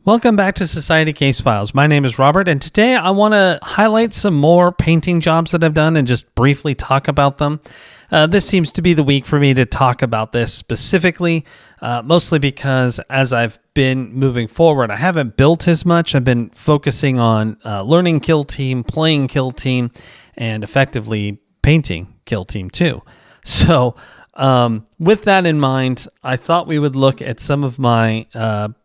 Welcome back to Society Case Files. My name is Robert, and today I want to highlight some more painting jobs that I've done and just briefly talk about them. This seems to be the week for me to talk about this specifically, mostly because as I've been moving forward, I haven't built as much. I've been focusing on learning Kill Team, playing Kill Team, and effectively painting Kill Team too. So with that in mind, I thought we would look at some of my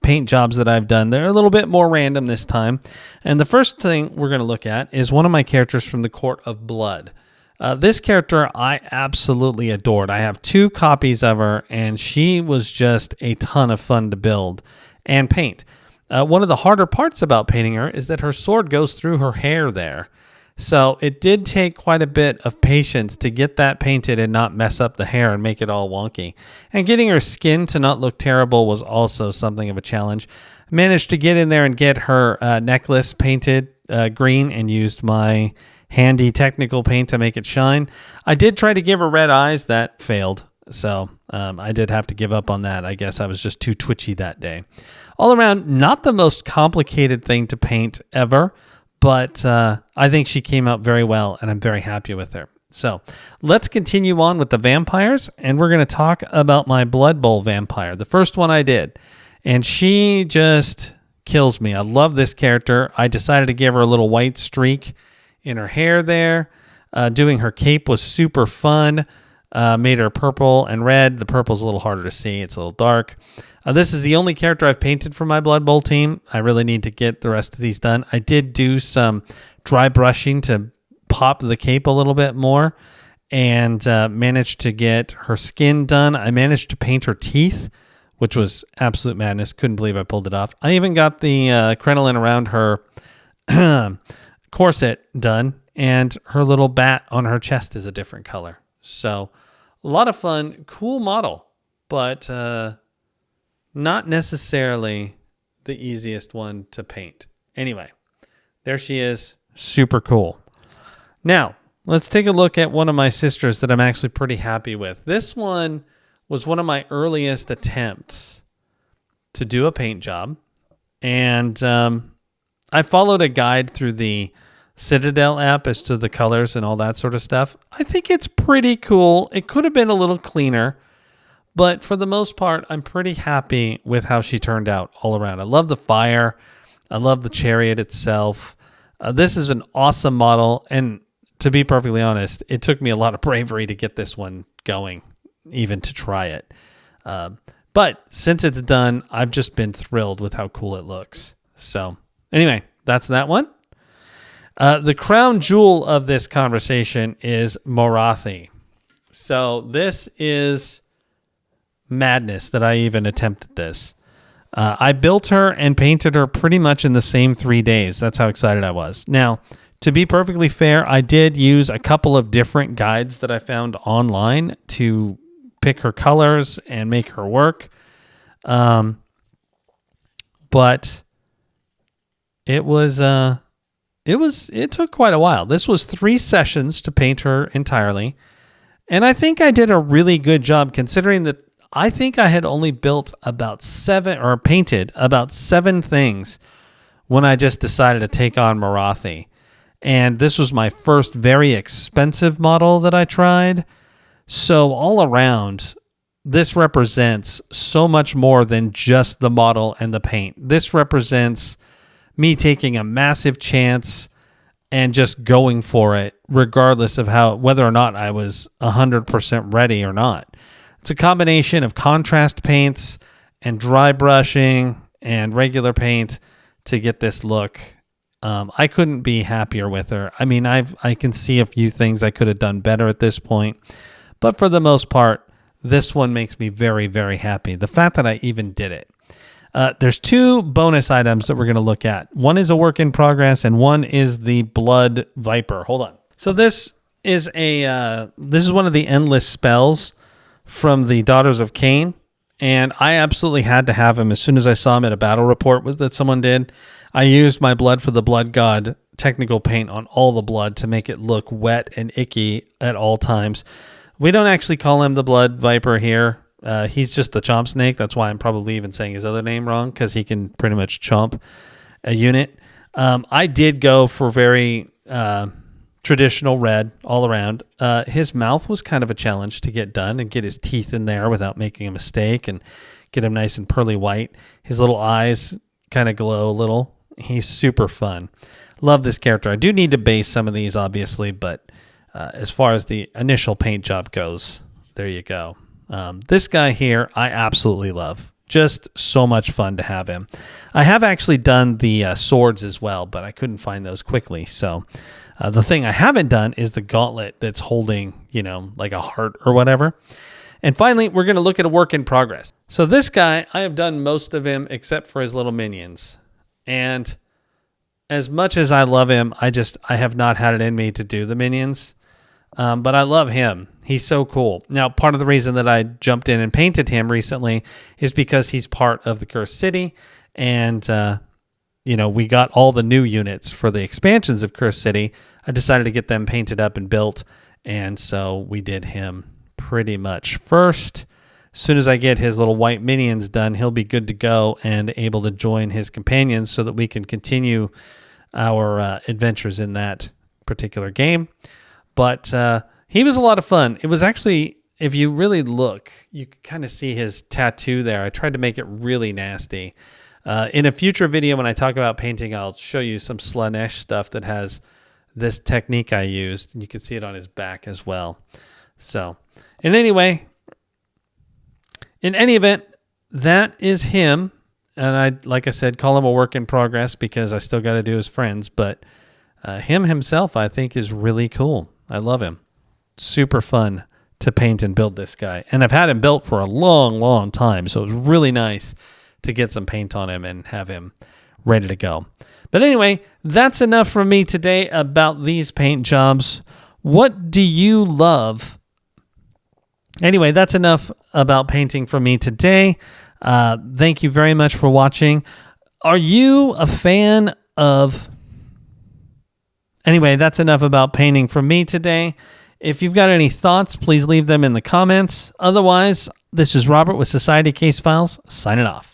paint jobs that I've done. They're a little bit more random this time. And the first thing we're going to look at is one of my characters from the Court of Blood. This character I absolutely adored. I have 2 copies of her, and she was just a ton of fun to build and paint. One of the harder parts about painting her is that her sword goes through her hair there. So it did take quite a bit of patience to get that painted and not mess up the hair and make it all wonky. And getting her skin to not look terrible was also something of a challenge. I managed to get in there and get her necklace painted green and used my handy technical paint to make it shine. I did try to give her red eyes. That failed. So I did have to give up on that. I guess I was just too twitchy that day. All around, not the most complicated thing to paint ever. But I think she came out very well, and I'm very happy with her. So let's continue on with the vampires, and we're going to talk about my Blood Bowl vampire, the first one I did. And she just kills me. I love this character. I decided to give her a little white streak in her hair there. Doing her cape was super fun. Made her purple and red. The purple's a little harder to see. It's a little dark. This is the only character I've painted for my Blood Bowl team. I really need to get the rest of these done. I did do some dry brushing to pop the cape a little bit more and managed to get her skin done. I managed to paint her teeth, which was absolute madness. Couldn't believe I pulled it off. I even got the crinoline around her corset done, and her little bat on her chest is a different color. So a lot of fun, cool model, but not necessarily the easiest one to paint. Anyway, there she is. Super cool. Now, let's take a look at one of my sisters that I'm actually pretty happy with. This one was one of my earliest attempts to do a paint job. And I followed a guide through the Citadel app as to the colors and all that sort of stuff. I think it's pretty cool. It could have been a little cleaner. But for the most part, I'm pretty happy with how she turned out all around. I love the fire. I love the chariot itself. This is an awesome model. And to be perfectly honest, it took me a lot of bravery to get this one going, even to try it. But since it's done, I've just been thrilled with how cool it looks. So anyway, that's that one. The crown jewel of this conversation is Morathi. So this is madness that I even attempted this. I built her and painted her pretty much in the same 3 days. That's how excited I was. Now, to be perfectly fair, I did use a couple of different guides that I found online to pick her colors and make her work. But it took quite a while. This was 3 sessions to paint her entirely. And I think I did a really good job considering that I think I had only built about 7 or painted about 7 things when I just decided to take on Morathi. And this was my first very expensive model that I tried. So all around, this represents so much more than just the model and the paint. This represents me taking a massive chance and just going for it, regardless of whether or not I was 100% ready or not. It's a combination of contrast paints and dry brushing and regular paint to get this look. I couldn't be happier with her. I mean, I can see a few things I could have done better at this point, but for the most part, this one makes me very, very happy. The fact that I even did it. There's 2 bonus items that we're going to look at. One is a work in progress, and one is the Blood Viper. Hold on. So this is one of the endless spells from the Daughters of Cain, and I absolutely had to have him as soon as I saw him at a battle report that someone did. I used my Blood for the Blood God technical paint on all the blood to make it look wet and icky at all times. We don't actually call him the Blood Viper here. He's just the chomp snake. That's why I'm probably even saying his other name wrong, because he can pretty much chomp a unit. I did go for very traditional red all around. His mouth was kind of a challenge to get done and get his teeth in there without making a mistake and get him nice and pearly white. His little eyes kind of glow a little. He's super fun. Love this character. I do need to base some of these, obviously, but as far as the initial paint job goes, there you go. This guy here, I absolutely love. Just so much fun to have him. I have actually done the swords as well, but I couldn't find those quickly. So the thing I haven't done is the gauntlet that's holding, like a heart or whatever. And finally, we're going to look at a work in progress. So this guy, I have done most of him except for his little minions. And as much as I love him, I have not had it in me to do the minions. But I love him. He's so cool. Now, part of the reason that I jumped in and painted him recently is because he's part of the Cursed City. And, we got all the new units for the expansions of Cursed City. I decided to get them painted up and built. And so we did him pretty much first. As soon as I get his little white minions done, he'll be good to go and able to join his companions so that we can continue our adventures in that particular game. But he was a lot of fun. It was actually, if you really look, you can kind of see his tattoo there. I tried to make it really nasty. In a future video when I talk about painting, I'll show you some Slanesh stuff that has this technique I used. And you can see it on his back as well. So, in any event, that is him. And I, like I said, call him a work in progress because I still got to do his friends. But him himself, I think, is really cool. I love him. Super fun to paint and build this guy. And I've had him built for a long, long time. So it was really nice to get some paint on him and have him ready to go. But anyway, that's enough from me today about these paint jobs. What do you love? Anyway, that's enough about painting from me today. Thank you very much for watching. Are you a fan of... Anyway, that's enough about painting from me today. If you've got any thoughts, please leave them in the comments. Otherwise, this is Robert with Society Case Files, signing off.